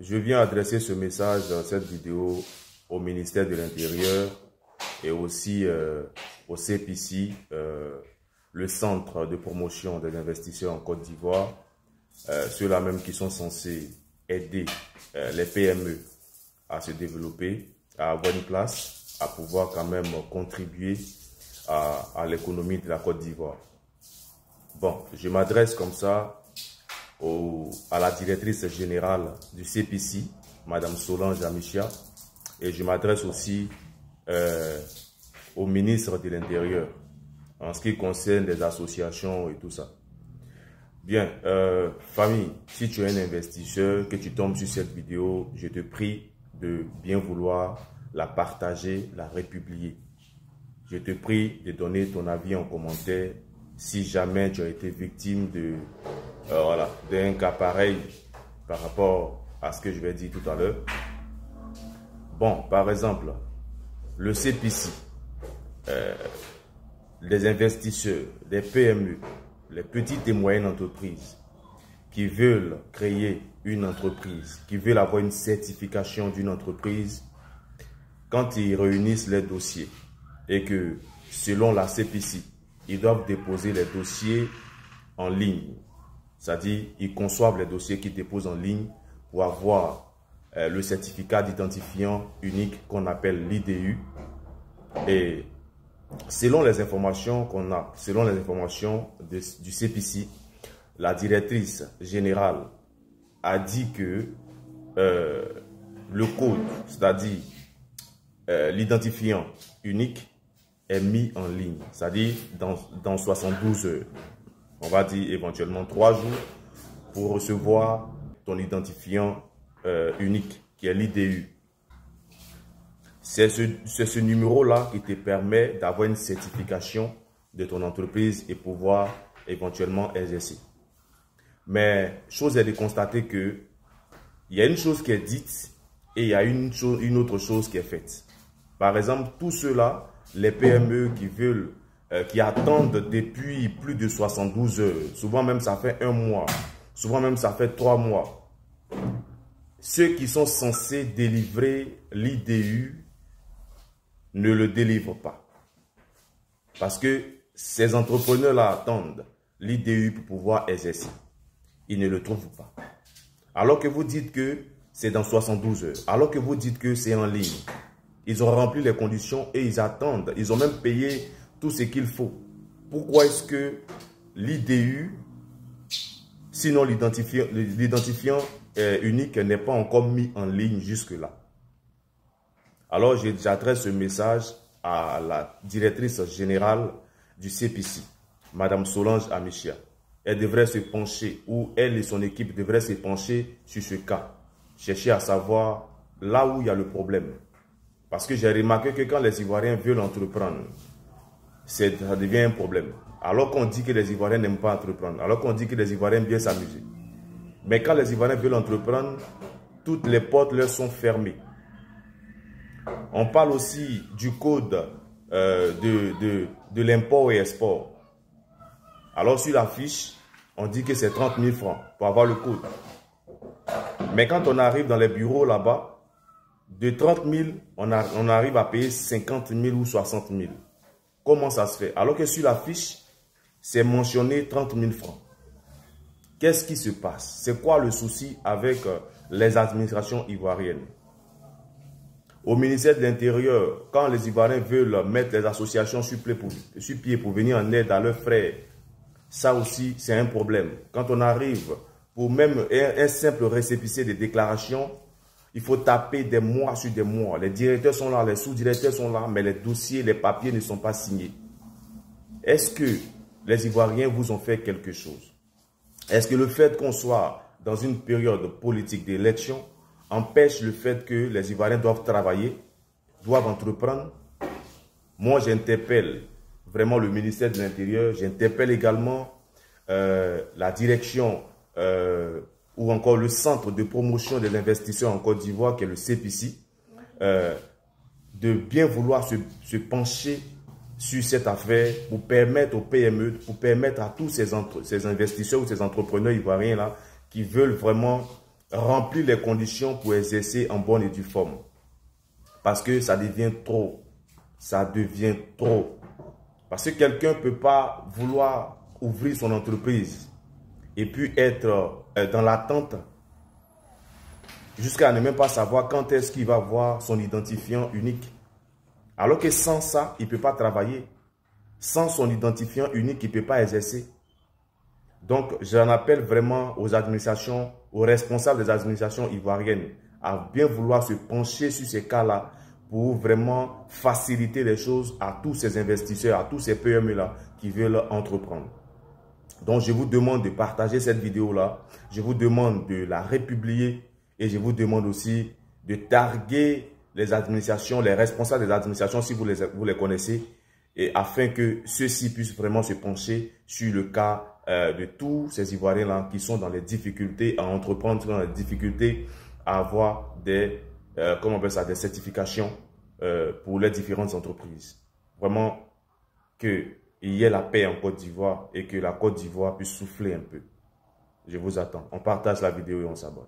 Je viens adresser ce message dans cette vidéo au ministère de l'Intérieur et aussi au CPC, le Centre de promotion des investisseurs en Côte d'Ivoire, ceux-là même qui sont censés aider les PME à se développer, à avoir une place, à pouvoir quand même contribuer à l'économie de la Côte d'Ivoire. Bon, je m'adresse comme ça à la directrice générale du CPC, Madame Solange Amichia, et je m'adresse aussi au ministre de l'Intérieur en ce qui concerne les associations et tout ça. Bien, famille, si tu es un investisseur, que tu tombes sur cette vidéo, je te prie de bien vouloir la partager, la republier. Je te prie de donner ton avis en commentaire si jamais tu as été victime d'un cas pareil par rapport à ce que je vais dire tout à l'heure. Bon, par exemple, le CPC, les investisseurs, les PME, les petites et moyennes entreprises qui veulent créer une entreprise, qui veulent avoir une certification d'une entreprise, quand ils réunissent les dossiers et que selon la CPC, ils doivent déposer les dossiers en ligne. C'est-à-dire, ils conçoivent les dossiers qu'ils déposent en ligne pour avoir le certificat d'identifiant unique qu'on appelle l'IDU. Et selon les informations qu'on a, selon les informations du CPC, la directrice générale a dit que le code, c'est-à-dire l'identifiant unique, est mis en ligne, c'est-à-dire dans 72 heures. On va dire éventuellement 3 jours pour recevoir ton identifiant unique, qui est l'IDU. C'est ce numéro-là qui te permet d'avoir une certification de ton entreprise et pouvoir éventuellement exercer. Mais chose est de constater que il y a une chose qui est dite et il y a une autre chose qui est faite. Par exemple, tous ceux-là, les PME qui attendent depuis plus de 72 heures, souvent même ça fait 1 mois, souvent même ça fait 3 mois. Ceux qui sont censés délivrer l'IDU ne le délivrent pas. Parce que ces entrepreneurs-là attendent l'IDU pour pouvoir exercer. Ils ne le trouvent pas. Alors que vous dites que c'est dans 72 heures, alors que vous dites que c'est en ligne, ils ont rempli les conditions et ils attendent. Ils ont même payé tout ce qu'il faut. Pourquoi est-ce que l'IDU, sinon l'identifiant unique, n'est pas encore mis en ligne jusque-là? Alors, j'adresse ce message à la directrice générale du CPC, Madame Solange Amichia. Elle devrait se pencher, ou elle et son équipe devraient se pencher sur ce cas. Chercher à savoir là où il y a le problème. Parce que j'ai remarqué que quand les Ivoiriens veulent entreprendre, ça devient un problème. Alors qu'on dit que les Ivoiriens n'aiment pas entreprendre, alors qu'on dit que les Ivoiriens aiment bien s'amuser. Mais quand les Ivoiriens veulent entreprendre, toutes les portes leur sont fermées. On parle aussi du code de l'import et export. Alors sur la fiche, on dit que c'est 30 000 francs pour avoir le code. Mais quand on arrive dans les bureaux là-bas, de 30 000, on arrive à payer 50 000 ou 60 000. Comment ça se fait? Alors que sur la fiche, c'est mentionné 30 000 francs. Qu'est-ce qui se passe? C'est quoi le souci avec les administrations ivoiriennes? Au ministère de l'Intérieur, quand les Ivoiriens veulent mettre les associations sur pied pour venir en aide à leurs frères, ça aussi, c'est un problème. Quand on arrive pour même un simple récépissé de déclaration, il faut taper des mois sur des mois. Les directeurs sont là, les sous-directeurs sont là, mais les dossiers, les papiers ne sont pas signés. Est-ce que les Ivoiriens vous ont fait quelque chose? Est-ce que le fait qu'on soit dans une période politique d'élection empêche le fait que les Ivoiriens doivent travailler, doivent entreprendre? Moi, j'interpelle vraiment le ministère de l'Intérieur, j'interpelle également la direction ou encore le Centre de promotion des investisseurs en Côte d'Ivoire, qui est le CPC, de bien vouloir se pencher sur cette affaire pour permettre aux PME, pour permettre à tous ces investisseurs ou ces entrepreneurs ivoiriens là qui veulent vraiment remplir les conditions pour exercer en bonne et due forme. Parce que ça devient trop. Ça devient trop. Parce que quelqu'un ne peut pas vouloir ouvrir son entreprise et puis être dans l'attente jusqu'à ne même pas savoir quand est-ce qu'il va avoir son identifiant unique. Alors que sans ça, il ne peut pas travailler. Sans son identifiant unique, il ne peut pas exercer. Donc, j'en appelle vraiment aux administrations, aux responsables des administrations ivoiriennes à bien vouloir se pencher sur ces cas-là pour vraiment faciliter les choses à tous ces investisseurs, à tous ces PME-là qui veulent entreprendre. Donc, je vous demande de partager cette vidéo-là. Je vous demande de la republier et je vous demande aussi de targuer les administrations, les responsables des administrations si vous les connaissez, et afin que ceux-ci puissent vraiment se pencher sur le cas de tous ces Ivoiriens-là qui sont dans les difficultés à entreprendre, dans les difficultés à avoir des, comment on appelle ça, des certifications pour les différentes entreprises. Vraiment qu'il y ait la paix en Côte d'Ivoire et que la Côte d'Ivoire puisse souffler un peu. Je vous attends. On partage la vidéo et on s'abonne.